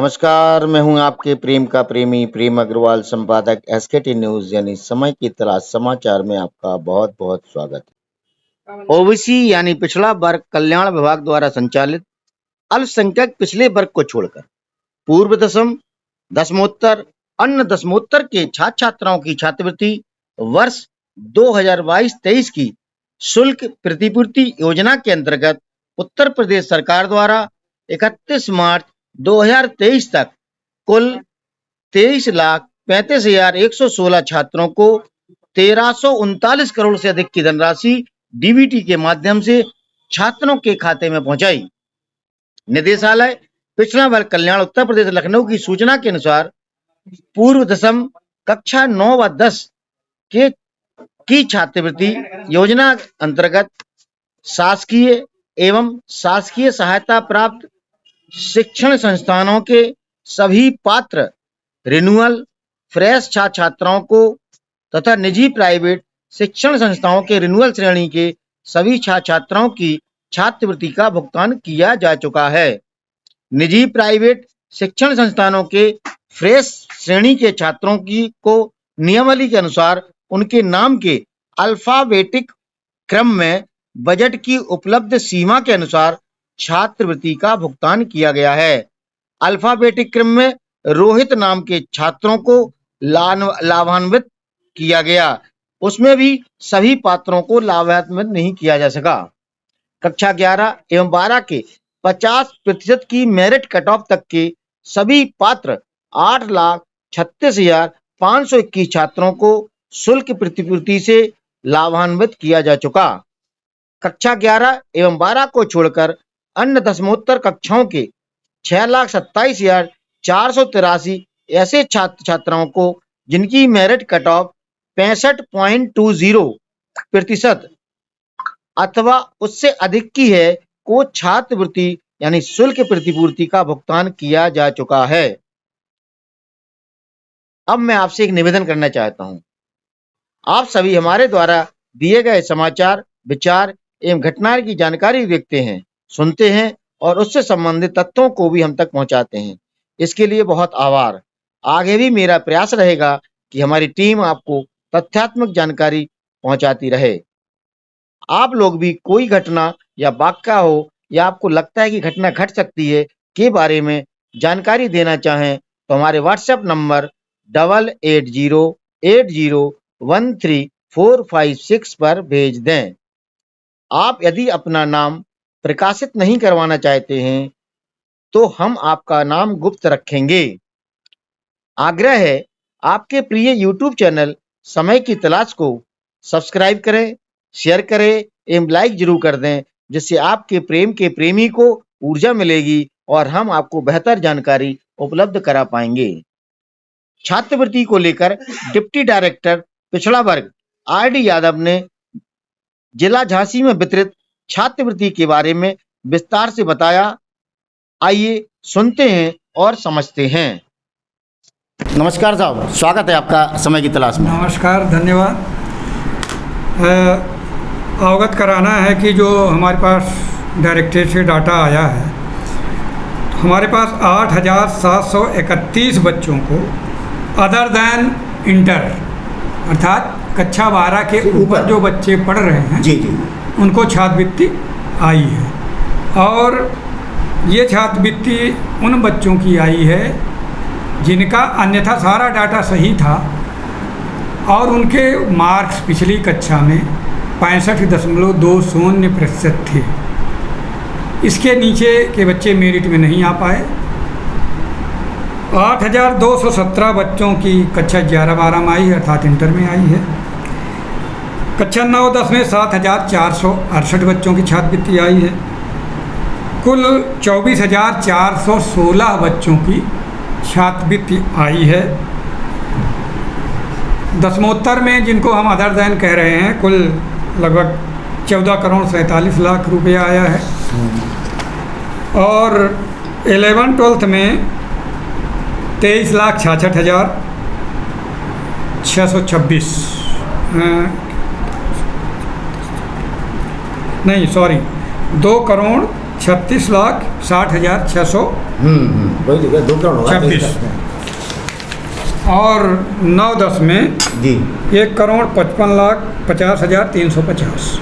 नमस्कार, मैं हूं आपके प्रेम का प्रेमी प्रेम अग्रवाल, संपादक एसकेटी न्यूज यानी समय की तलाश समाचार में आपका बहुत बहुत स्वागत है। ओबीसी यानी पिछड़ा वर्ग कल्याण विभाग द्वारा संचालित अल्पसंख्यक पिछले वर्ग को छोड़कर पूर्व दसम, दसमोत्तर, अन्य दसमोत्तर के छात्र छात्राओं की छात्रवृत्ति वर्ष 2022-23 की शुल्क प्रतिपूर्ति योजना के अंतर्गत उत्तर प्रदेश सरकार द्वारा 31 मार्च 2023 तक कुल 23,35,116 छात्रों को 1339 करोड़ से अधिक की धनराशि डीबीटी के माध्यम से छात्रों के खाते में पहुंचाई। निदेशालय पिछड़ा वर्ग कल्याण उत्तर प्रदेश लखनऊ की सूचना के अनुसार पूर्व दसम कक्षा 9 व 10 की छात्रवृत्ति योजना अंतर्गत शासकीय एवं शासकीय सहायता प्राप्त शिक्षण संस्थानों के सभी पात्र रिन्यूअल फ्रेश छात्र छात्राओं को तथा निजी प्राइवेट शिक्षण संस्थाओं के रिन्यूअल श्रेणी के सभी छात्र छात्राओं की छात्रवृत्ति का भुगतान किया जा चुका है। निजी प्राइवेट शिक्षण संस्थानों के फ्रेश श्रेणी के छात्रों को नियमावली के अनुसार उनके नाम के अल्फाबेटिक क्रम में बजट की उपलब्ध सीमा के अनुसार छात्रवृत्ति का भुगतान किया गया है। अल्फाबेटिक क्रम में रोहित नाम के छात्रों को लाभान्वित किया गया, उसमें भी सभी पात्रों को लाभान्वित नहीं किया जा सका। कक्षा 11 एवं 12 के 50% की मेरिट कट ऑफ तक के सभी पात्र 8,36,521 छात्रों को शुल्क प्रतिपूर्ति से लाभान्वित किया जा चुका। कक्षा 11 एवं 12 को छोड़कर अन्य दसमोत्तर कक्षाओं के 6,27,483 ऐसे छात्र छात्राओं को जिनकी मेरिट कट ऑफ 65.20% अथवा उससे अधिक की है को छात्रवृत्ति यानी शुल्क प्रतिपूर्ति का भुगतान किया जा चुका है। अब मैं आपसे एक निवेदन करना चाहता हूं। आप सभी हमारे द्वारा दिए गए समाचार, विचार एवं घटनाएं की जानकारी देखते हैं, सुनते हैं और उससे संबंधित तथ्यों को भी हम तक पहुंचाते हैं। इसके लिए बहुत आभार। आगे भी मेरा प्रयास रहेगा कि हमारी टीम आपको तथ्यात्मक जानकारी पहुंचाती रहे। आप लोग भी कोई घटना या वाकया हो या आपको लगता है कि घटना घट सकती है के बारे में जानकारी देना चाहें तो हमारे व्हाट्सएप नंबर 8808013456 पर भेज दें। आप यदि अपना नाम प्रकाशित नहीं करवाना चाहते हैं तो हम आपका नाम गुप्त रखेंगे। आग्रह है, आपके प्रिय यूट्यूब चैनल समय की तलाश को सब्सक्राइब करें, शेयर करें एवं लाइक जरूर कर दें, जिससे आपके प्रेम के प्रेमी को ऊर्जा मिलेगी और हम आपको बेहतर जानकारी उपलब्ध करा पाएंगे। छात्रवृत्ति को लेकर डिप्टी डायरेक्टर पिछड़ा वर्ग आर.डी. यादव ने जिला झांसी में वितरित छात्रवृत्ति के बारे में विस्तार से बताया। आइए सुनते हैं और समझते हैं। नमस्कार साहब, स्वागत है आपका समय की तलाश में। नमस्कार, धन्यवाद। अवगत कराना है कि जो हमारे पास डायरेक्टरेट से डाटा आया है, हमारे पास 8,731 बच्चों को अदर दैन इंटर अर्थात कक्षा 12 के ऊपर जो बच्चे पढ़ रहे हैं जी जी उनको छात्रवृत्ति आई है। और ये छात्रवृत्ति उन बच्चों की आई है जिनका अन्यथा सारा डाटा सही था और उनके मार्क्स पिछली कक्षा में 65.20% थे। इसके नीचे के बच्चे मेरिट में नहीं आ पाए। 8,217 बच्चों की कक्षा 11-12 में आई है अर्थात इंटर में आई है। कक्षा 9-10 में 7,468 बच्चों की छात्रवृत्ति आई है। कुल 24,416 बच्चों की छात्रवृत्ति आई है। दसमोत्तर में जिनको हम अदर दैन कह रहे हैं कुल लगभग 14,47,00,000 रुपया आया है। और 11th-12th में 23,66,626 नहीं सॉरी 2,62,00,000 36,60,600 वही लिखा 2 करोड़ होगा 26 और 9-10 में जी 1,55,50,350।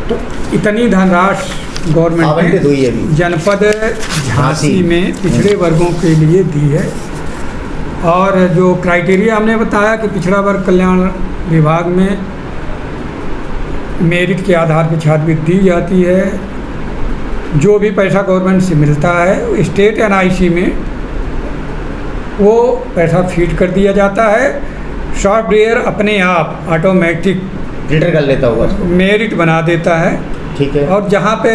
तो इतनी धनराशि गवर्नमेंट आवंटित हुई है अभी। ने जनपद झांसी झांसी में पिछड़े वर्गों के लिए दी है। और जो क्राइटेरिया हमने बताया कि पिछड़ा वर्ग कल्याण विभाग में मेरिट के आधार पर छात्रवृत्ति दी जाती है। जो भी पैसा गवर्नमेंट से मिलता है स्टेट एनआईसी में वो पैसा फीड कर दिया जाता है। सॉफ्टवेयर अपने आप ऑटोमेटिक फिल्टर कर लेता होगा उसको। मेरिट बना देता है। ठीक है। और जहाँ पे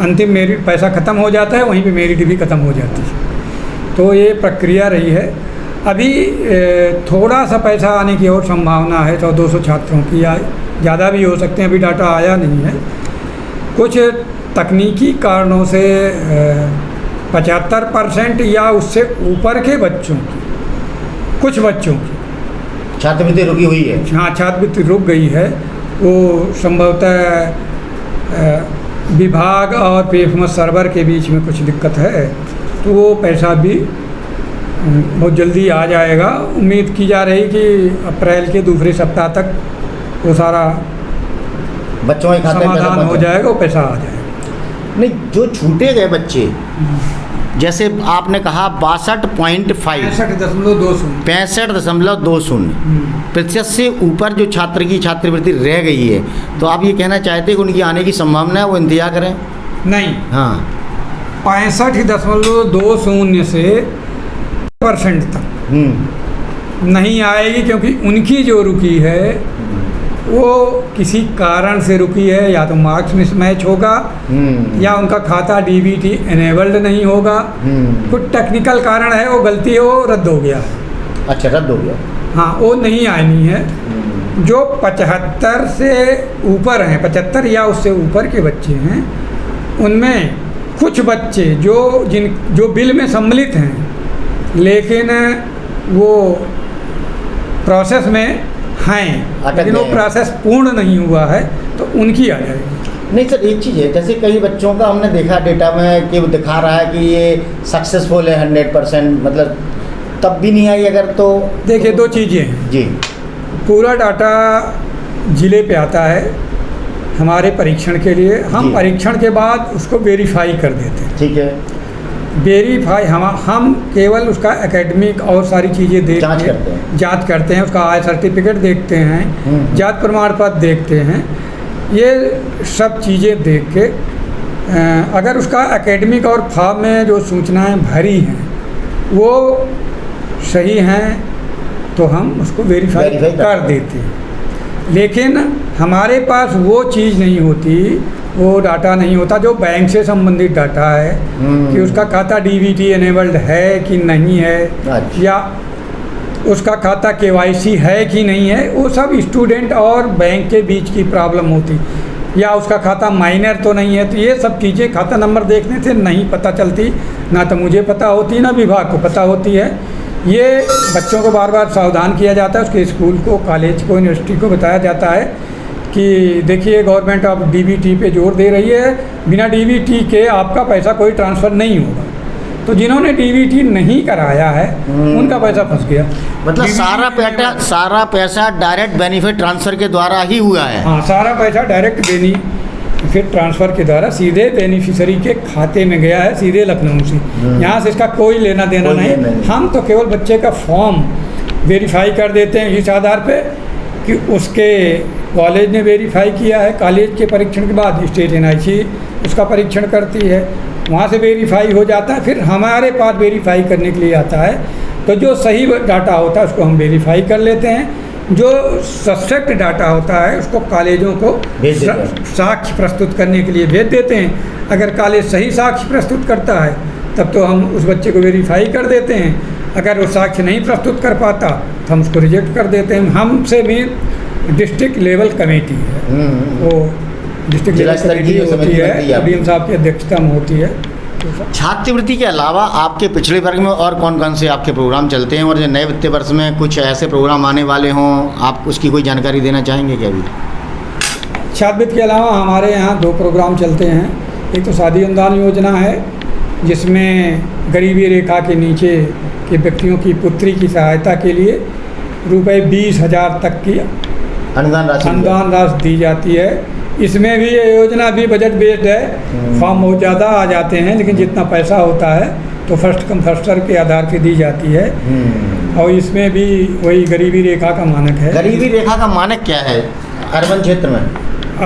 अंतिम मेरिट पैसा ख़त्म हो जाता है वहीं पे मेरिट भी ख़त्म हो जाती है। तो ये प्रक्रिया रही है। अभी थोड़ा सा पैसा आने की और संभावना है। 100-200 छात्रों की या ज़्यादा भी हो सकते हैं, अभी डाटा आया नहीं है। कुछ तकनीकी कारणों से 75% या उससे ऊपर के बच्चों की, कुछ बच्चों की छात्रवृत्ति रुकी हुई है। हाँ, छात्रवृत्ति रुक गई है। वो संभवतः विभाग और पेफमस सर्वर के बीच में कुछ दिक्कत है, तो वो पैसा भी बहुत जल्दी आ जाएगा। उम्मीद की जा रही कि अप्रैल के दूसरे सप्ताह तक वो सारा बच्चों के खाते में समाधान हो जाएगा, वो पैसा आ जाएगा। नहीं, जो छूटे गए बच्चे, जैसे आपने कहा 62.5 65.20 प्रतिशत से ऊपर जो छात्र की छात्रवृत्ति रह गई है, तो आप ये कहना चाहते हैं कि उनकी आने की संभावना है, वो इंतजार करें? नहीं, हाँ, 65.20 से % तक नहीं आएगी, क्योंकि उनकी जो रुकी है वो किसी कारण से रुकी है। या तो मार्क्स मिसमैच होगा या उनका खाता डीबीटी एनेबल्ड नहीं होगा। कुछ टेक्निकल कारण है, वो गलती है, वो रद्द हो गया है। अच्छा, रद्द हो गया। हाँ, वो नहीं आनी है। जो 75 से ऊपर हैं, 75 या उससे ऊपर के बच्चे हैं, उनमें कुछ बच्चे जो बिल में सम्मिलित हैं लेकिन वो प्रोसेस में हैं, लेकिन वो प्रोसेस पूर्ण नहीं हुआ है, तो उनकी आ जाएगी। नहीं सर, एक चीज़ है, जैसे कई बच्चों का हमने देखा डेटा में कि वो दिखा रहा है कि ये सक्सेसफुल है 100%, मतलब तब भी नहीं आई अगर, तो देखिए 2 चीज़ें हैं जी। पूरा डाटा ज़िले पे आता है हमारे परीक्षण के लिए। हम परीक्षण के बाद उसको वेरीफाई कर देते हैं। ठीक है। वेरीफाई हम केवल उसका एकेडमिक और सारी चीज़ें जांच करते हैं, उसका आय सर्टिफिकेट देखते हैं, जाति प्रमाण पत्र देखते हैं। ये सब चीज़ें देख के अगर उसका एकेडमिक और फॉर्म में जो सूचनाएं भरी हैं वो सही हैं तो हम उसको वेरीफाई कर देते हैं। लेकिन हमारे पास वो चीज़ नहीं होती, वो डाटा नहीं होता जो बैंक से संबंधित डाटा है कि उसका खाता डीबीटी एनेबल्ड है कि नहीं है, या उसका खाता केवाईसी है कि नहीं है। वो सब स्टूडेंट और बैंक के बीच की प्रॉब्लम होती, या उसका खाता माइनर तो नहीं है। तो ये सब चीज़ें खाता नंबर देखने से नहीं पता चलती, ना तो मुझे पता होती ना विभाग को पता होती है। ये बच्चों को बार बार सावधान किया जाता है, उसके स्कूल को, कॉलेज को, यूनिवर्सिटी को बताया जाता है कि देखिए गवर्नमेंट अब डीबीटी पे जोर दे रही है, बिना डीबीटी के आपका पैसा कोई ट्रांसफ़र नहीं होगा। तो जिन्होंने डीबीटी नहीं कराया है उनका पैसा फंस गया। मतलब सारा पैसा डायरेक्ट बेनिफिट ट्रांसफ़र के द्वारा ही हुआ है। हाँ, सारा पैसा डायरेक्ट बेनिफिट ट्रांसफ़र के द्वारा सीधे बेनिफिशरी के खाते में गया है, सीधे लखनऊ से। यहाँ से इसका कोई लेना देना नहीं। हम तो केवल बच्चे का फॉर्म वेरीफाई कर देते हैं इस आधार पे कि उसके कॉलेज ने वेरीफाई किया है। कॉलेज के परीक्षण के बाद स्टेट एनआईसी उसका परीक्षण करती है, वहाँ से वेरीफाई हो जाता है, फिर हमारे पास वेरीफाई करने के लिए आता है। तो जो सही डाटा होता है उसको हम वेरीफाई कर लेते हैं, जो सस्पेक्ट डाटा होता है उसको कॉलेजों को साक्ष्य प्रस्तुत करने के लिए भेज देते हैं। अगर कॉलेज सही साक्ष्य प्रस्तुत करता है तब तो हम उस बच्चे को वेरीफाई कर देते हैं, अगर वो साक्ष्य नहीं प्रस्तुत कर पाता तो हम उसको रिजेक्ट कर देते हैं। हमसे भी डिस्ट्रिक्ट लेवल कमेटी है, वो डिस्ट्रिक्ट लेवल कमेटी होती है, डीएम साहब की अध्यक्षता में होती है। छात्रवृत्ति के अलावा आपके पिछड़े वर्ग में और कौन कौन से आपके प्रोग्राम चलते हैं, और जो नए वित्तीय वर्ष में कुछ ऐसे प्रोग्राम आने वाले हों, आप उसकी कोई जानकारी देना चाहेंगे क्या? अभी छात्रवृत्ति के अलावा हमारे यहाँ 2 प्रोग्राम चलते हैं। एक तो शादी अनुदान योजना है, जिसमें गरीबी रेखा के नीचे के व्यक्तियों की पुत्री की सहायता के लिए रुपए 20,000 तक की अनुदान राशि दी जाती है। इसमें भी ये योजना भी बजट बेस्ड है, फॉर्म बहुत ज़्यादा आ जाते हैं, लेकिन जितना पैसा होता है तो फर्स्ट कम फर्स्ट सर्व के आधार पे दी जाती है। और इसमें भी वही गरीबी रेखा का मानक है। गरीबी रेखा का मानक क्या है अर्बन क्षेत्र में?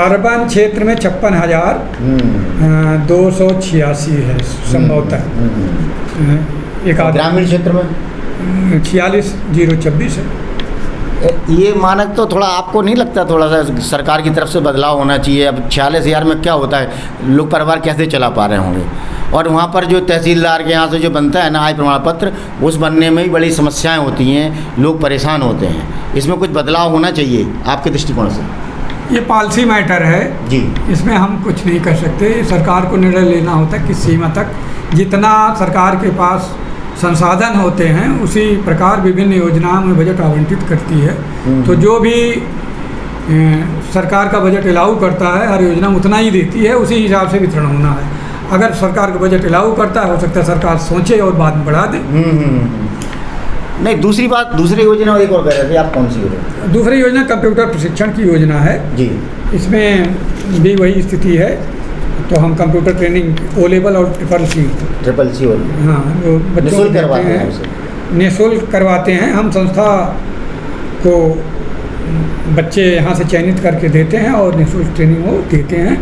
अर्बन क्षेत्र में 56,286 है संभवतः। एक ग्रामीण क्षेत्र में 46,024 है। ये मानक तो थोड़ा आपको नहीं लगता थोड़ा सा सरकार की तरफ से बदलाव होना चाहिए? अब 46,000 में क्या होता है, लोग परिवार कैसे चला पा रहे होंगे? और वहाँ पर जो तहसीलदार के यहाँ से जो बनता है ना आय प्रमाण पत्र, उस बनने में भी बड़ी समस्याएं होती हैं, लोग परेशान होते हैं। इसमें कुछ बदलाव होना चाहिए आपके दृष्टिकोण से? ये पॉलिसी मैटर है जी, इसमें हम कुछ नहीं कर सकते। सरकार को निर्णय लेना होता है किस सीमा तक, जितना सरकार के पास संसाधन होते हैं उसी प्रकार विभिन्न योजनाओं में बजट आवंटित करती है। तो जो भी सरकार का बजट अलाउ करता है, हर योजना उतना ही देती है, उसी हिसाब से वितरण होना है। अगर सरकार का बजट अलाउ करता है, हो सकता है सरकार सोचे और बाद में बढ़ा दे। नहीं, दूसरी बात, दूसरी योजना एक और कह रहे थे आप, कौन सी योजना? दूसरी योजना कंप्यूटर प्रशिक्षण की योजना है जी। इसमें भी वही स्थिति है। तो हम कंप्यूटर ट्रेनिंग O लेवल और ट्रिपल सी हाँ वो बच्चों को करवाते हैं, निःशुल्क करवाते हैं। हम संस्था को बच्चे यहाँ से चयनित करके देते हैं और निःशुल्क ट्रेनिंग वो देते हैं।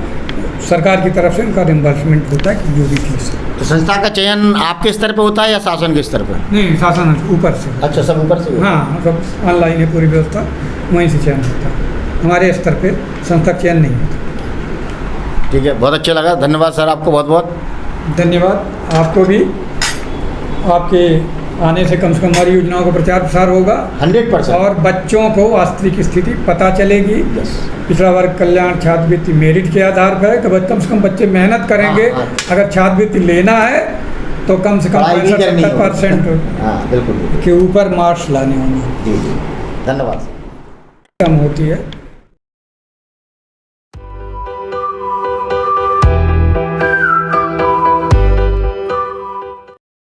सरकार की तरफ से उनका रिम्बर्समेंट होता है कि जो भी फीस है। तो संस्था का चयन आपके स्तर पे होता है या शासन के स्तर पे? नहीं, शासन ऊपर से। अच्छा, सब ऊपर से? हाँ, सब ऑनलाइन है पूरी व्यवस्था, वहीं से चयन होता है। हमारे स्तर पे संस्था चयन नहीं होता। ठीक है, बहुत अच्छा लगा, धन्यवाद सर, आपको बहुत बहुत धन्यवाद। आपको भी, आपके आने से कम कम योजनाओं का प्रचार प्रसार होगा 100%, और बच्चों को वास्तविक स्थिति पता चलेगी। पिछड़ा वर्ग कल्याण छात्रवृत्ति मेरिट के आधार पर है कि कम से कम बच्चे मेहनत करेंगे। अगर छात्रवृत्ति लेना है तो कम से कम 65-70% के ऊपर मार्क्स लाने होंगे। जी जी, धन्यवाद। कम होती है।